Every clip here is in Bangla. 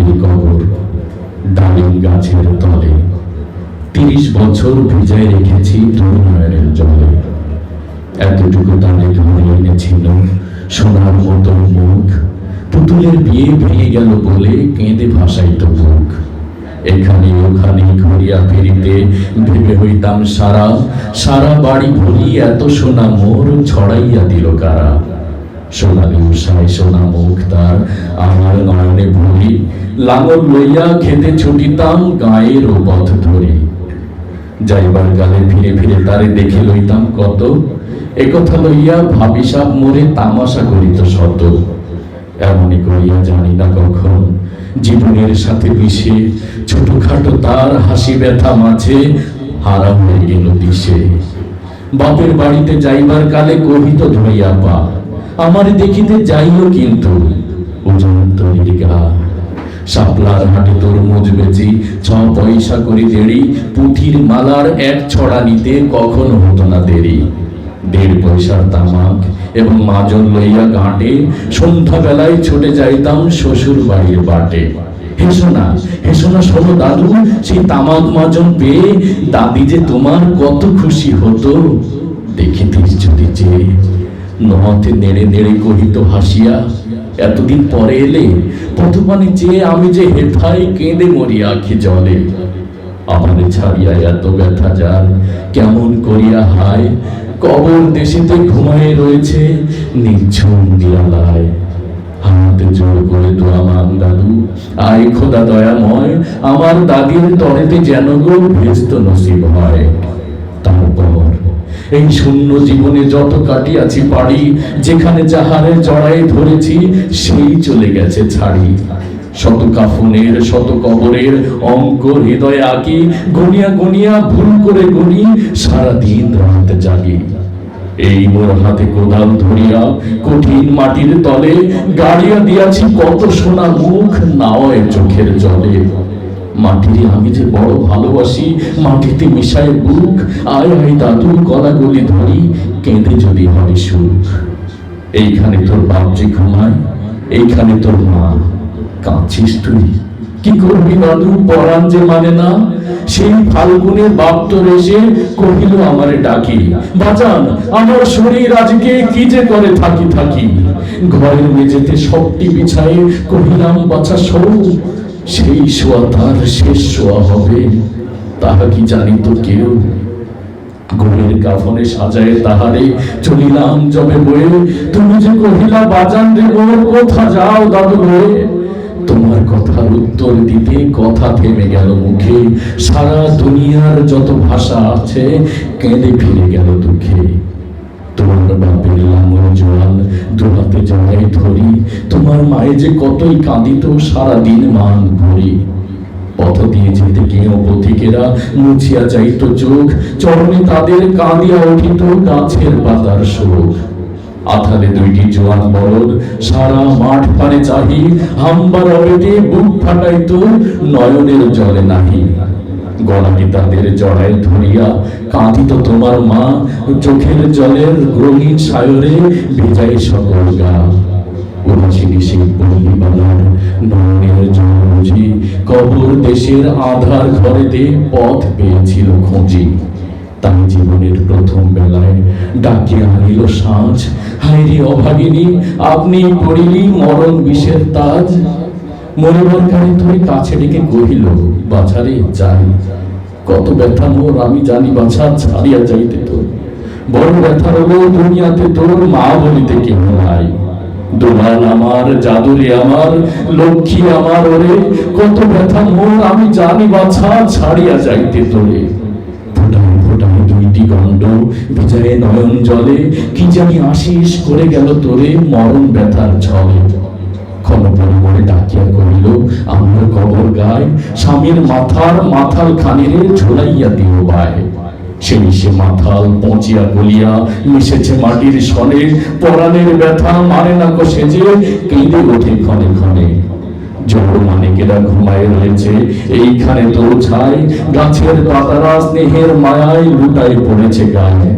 স্বামীর কবর ডালিম গাছের তলে, 30 বছর ভিজায় রেখেছি দুই নয়নের জলে। এতটুকু তারে ঘরে এনেছিল সোনার মতো মুখ, পুতুলের বিয়ে ভেঙে গেল বলে কেঁদে ভাসাইত বুক। এখানে ওখানে ঘুরিয়া ফিরিতে ভেবে হইতাম সারা, সারা বাড়ি ভরি এত সোনা মোর ছড়াইয়া দিল কারা। সোনালি উষায় সোনা মুখ তার আমার নয়নে ভরি, লাঙল লইয়া খেতে ছুটিতাম গায়ের ও পথ ধরি। যাইবার গালে ফিরে ফিরে তারে দেখে লইতাম কত, একথা লইয়া ভাবিসাব মোরে তামাশা করিত শত। এমনই করিয়া জানি না কখন জীবনের সাথে মিশে ছোটখাটো তার হাসি ব্যথা মাঝে হারা হয়ে গেল দিশে। বাপের বাড়িতে যাইবার কালে কহিত ধইয়া পা, আমার দেখিতে যাইও কিন্তু উজন্তরীর গা। শাপলার হাটে তরমুজ বেচি 6 পয়সা করে দেড়ি, পুঁথির মালার এক ছড়া নিতে কখনো হতো না দেরি। 1.5 পয়সার তামাক এবং মাজন লইয়া ঘাটে সন্ধ্যা বেলায় ছুটে যাইতাম শ্বশুর বাড়ির বাটে। হেসো না শোনো দাদু, সেই তামাক মাজন পেয়ে দাদি যে তোমার কত খুশি হতো, দেখিতিস যদি চেয়ে। নথ নেড়ে নেড়ে কহিত হাসিয়া, এতদিন পরে এলে পথপানে চেয়ে আমি যে হেথায় কেঁদে মরি আখি জলে। আমারে ছাড়িয়া এত ব্যথা যার কেমন করিয়া হায়, কবর দেশেতে ঘুমায়ে রয়েছে নিঝুম নিরালায়। হাতে জোর করে দোয়া মান দাদু, আয় খোদা দয়াময়, আমার দাদির তরেতে যেন গো ভেস্ত নসিব হয়। তারপর এই শূন্য জীবনে যত কাটিয়াছি পাড়ি, যেখানে যাহারে জড়াই ধরেছি সেই চলে গেছে ছাড়ি। শত কাফনের শত কবরের অঙ্ক হৃদয়ে আঁকি, গনিয়া গনিয়া ভুল করে গনি সারাদিন রাত জাগি। এই মোর হাতে কোদাল ধরিয়া কঠিন মাটির তলে গাড়িয়া দিয়াছি কত সোনা মুখ নাওয় চোখের জলে। মাটিরে আমি যে বড় ভালোবাসি, মাটিতে মিশায় বুক। আয় আয় দাদু, গলাগলি ধরি, কেঁদে যদি হয় সুখ। এইখানে তোর বাপ যে ঘুমায়, এইখানে তোর মা, কাঁদছিস তুই কি করবি দাদু, পরাণ যে মানে না। সেই ফাল্গুনে বাপ তোর এসে কহিল আমারে ডাকি, বাজান আমার শরীর আজকে কি যে করে থাকি থাকি। ঘরের মেঝেতে সবটি বিছায়ে কহিলাম বাছা শোও, সেই শোয়া তার শেষ শোয়া হবে তাহা কি জানি তো কেউ। গোলের কাফনে সাজায় তাহারে চলিলাম যবে বয়ে, তুমি যে কহিলা বাজান রে মোর কোথা যাও দাদু হয়ে। তোমার কথার উত্তর দিতে কথা থেমে গেল মুখে, সারা দুনিয়ার যত ভাষা আছে কেঁদে ফিরে গেল দুঃখে। তোমার বাপের লাঙল জোয়াল দুহাতে জড়াই ধরি, তোমার মায়ে যে কতই কাঁদিত সারাদিন মান ভরি। পথ দিয়ে যেতে গিয়েও পথিকেরা মুছিয়া যাইত চোখ, চরণে তাদের কাঁদিয়া উঠিত গাছের পাতার শোক। আথালে 2টি জোয়ান বলদ সারা মাঠ পানে চাহি, হাম্বা রবেটে বুক ফাটাইত নয়নের জলে নাহি। গলাটি তাদের জড়ায় ধরিয়া কাঁদিত তোমার মা, চোখের জলের রঙিন সায়রে ভেজাই সকল গা। উদাসিনী সেই পল্লীবালার নয়নের জল বুঝি, কবর দেশের আধার ঘরেতে পথ পেয়েছিল খোঁজি। তাই জীবনের প্রথম বেলায় ডাকিয়া আনিল সাঁঝ, হায়রে অভাগিনী আপনি পড়িলি মরণ বিষের তাজ। মরিবার কালে তুমি কাছে ডেকে কহিল, বাছারে যাই, কত ব্যথা মোর আমি জানি বাছা, ছাড়িয়া যাইতে তোর বড় ব্যথা হলো দুনিয়াতে তোর মা বলিতে কেহ নাই। দোলাল আমার, জাদুরে আমার, লক্ষ্মী আমার ওরে, কত ব্যথা মোর আমি জানি বাছা, ছাড়িয়া যাইতে তোরে। ফোটায় ফোটায় 2টি গণ্ড ভিজায় নয়ন জলে, কি জানি আশিস করে গেল তোরে মরণ ব্যথার ছলে। ক্ষণপরে মরে ডাকিয়া কহিল আমার কবর গায়, স্বামীর মাথার মাথাল খানিরে ঝোলাইয়া দিও বায়। সেই সে মাথাল পচিয়া গলিয়া মিশেছে মাটির সনে, পরাণের ব্যথা মানে না কো সেজে কেঁদে ওঠে ক্ষণে ক্ষণে। জোর মানিকেরা ঘুমায় রয়েছে এইখানে তোর ছাই, গাছের পাতারা স্নেহের মায়ায় লুটাই পড়েছে গায়ে।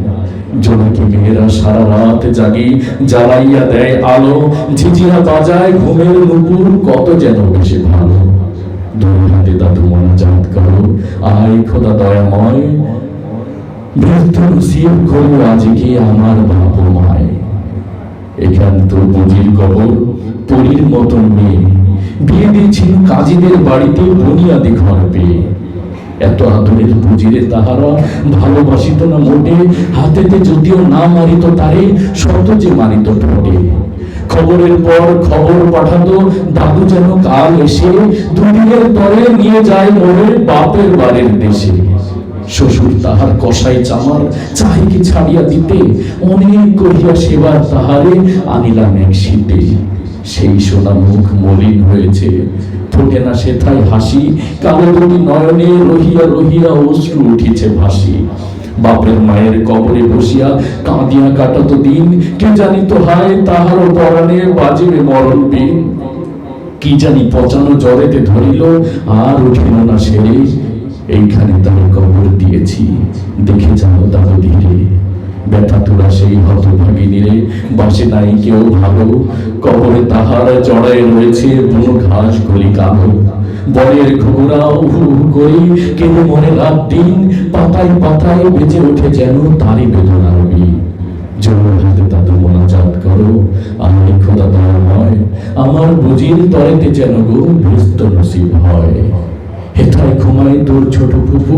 জোনাকি মেয়েরা সারা রাত জাগি জ্বালাইয়া দেয় আলো, ঝিঝিরা বাজায় ঘুমের নুপুর কত যেন বেশি ভালো। দুই হাতে দাদু মোনাজাত করো, আয় খোদা দয়াময়, বৃদ্ধ নসিব করো আজকে আমার বাপ মায়। এখান তো বুঝির কবর, পরীর মতন মেয়ে, বিয়ে দিয়েছিল কাজীদের বাড়িতে বুনিয়াদি ঘর পেয়ে। এত আদরের বুঝিরে তাহারা ভালোবাসিত না মোটে, হাতেতে যদিও না মারিত তারে, শত যে মারিত ঠোঁটে। খবরের পর খবর পাঠাতো দাদু যেন কাল এসে, দুদিনের তরে নিয়ে যায় মোরে বাপের বাড়ির দেশে। শ্বশুর তাহার কষাই চামার চাহিকে ছাড়িয়া দিতে, অনেক করিয়া সেবার তাহারে আনিলাম এক শীতে। সেই সোনা মুখ মলিন হয়েছে, ফোটে না সেথায় হাসি, কালো দুটি নয়নে রহিয়া রহিয়া অশ্রু উঠিছে ভাসি। বাপের মায়ের কবরে বসিয়া কাঁদিয়া কাটাত দিন, কে জানিত হায় তাহারও পরাণে বাজিবে মরণ বিন। কি জানি পচানো জ্বরেতে ধরিল, আর উঠিল না সেরে, এইখানে তার কবর দিয়েছি, দেখে যাও দাদু ধীরে। ব্যথা তোরা সেই হতভাগিনীরে, বাসে নাই কেউ ভালো, কবরে তাহার জড়ায় রয়েছে বুনো ঘাস গলি কালো। বনের ঘোড়া উহু উহু করি কেন মনে রাত দিন, পাতায় পাতায় বেঁচে ওঠে যেন তারই বেদনার বিন। জোর হাতে দাদু মোনাজাত করো, আয় খোদা দয়াময়, আমার বুঝির তরেতে যেন গো ভেস্ত নসিব হয়। হেথায় ঘুমায় তোর ছোট ফুফু,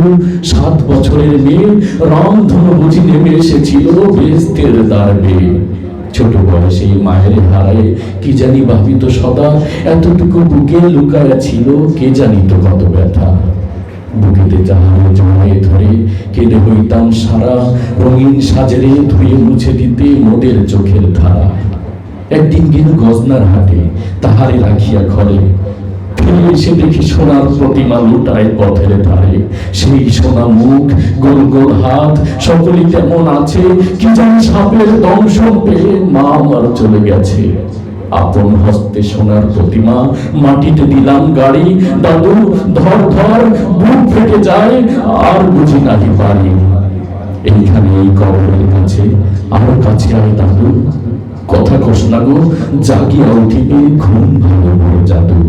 7 বছরের মেয়ে, রংধনু বুঝি নেমে এসেছিল বেহেস্তের দ্বার বেয়ে। ছোট বয়সে মায়ের হারায় কি জানি ভাবিত সদা, এতটুকু বুকে লুকায়া ছিল কে জানিত কত ব্যথা। বুকেতে যাহার জড়ায় ধরে কেঁদে হইতাম সারা, রঙিন সাজেরে ধুয়ে মুছে দিতে মোদের চোখের ধারা। একদিন গেল গজনার হাটে, তাহারে রাখিয়া ঘরে, ফিরে এসে দেখি সোনার প্রতিমা লুটায় পথের ধারে। সেই সোনা মুখ, গোল গোল হাত, সকলই তেমন আছে, কি জানি সাপের দংশন পেয়ে মা আমার চলে গেছে। আপন হস্তে সোনার প্রতিমা মাটিতে দিলাম গাড়ি, দাদু ধর ধর বুক ফেটে যায়, আর বুঝি নাহি পারি। এইখানে এই কবরের কাছে, আরো কাছে আয় দাদু, কথা কস না গো, জাগিয়া উঠিবে ঘুম ভালো বড় জাদু।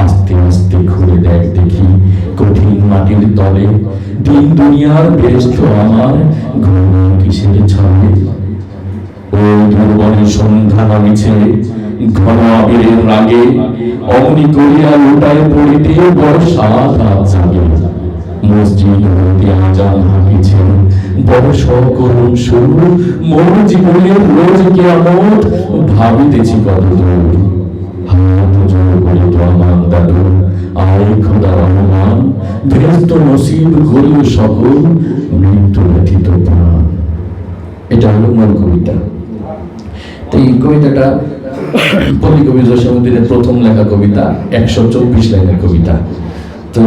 আস্তে আস্তে ঘুরে দেখ দেখি কঠিন মাটির তলে, দিন দুনিয়ার ব্যস্ত আমার ঘুম কিসের ছলে। ওই দুর্বলের সন্ধ্যা নামিছে ঘন আবিরের রাগে, অমনি করিয়া লুটায় পড়িতে বড় সাত হাত জাগে। মসজিদ হইতে আজান হাঁকিছে বড় সকরুণ সুর, মোর জীবনের রোজ কিয়ামত ভাবিতেছি কত দূর। হাত জোর করে তো আমার দাদু, আয় খোদা রহমান, ভেস্ত নসিব করিল সকল, মৃত্যু ব্যথিত প্রাণ। এটা হলো মূল কবিতা। তো এই কবিতাটা কবি জসীমউদ্দীনের প্রথম লেখা কবিতা, 124 লাইনের কবিতা। তো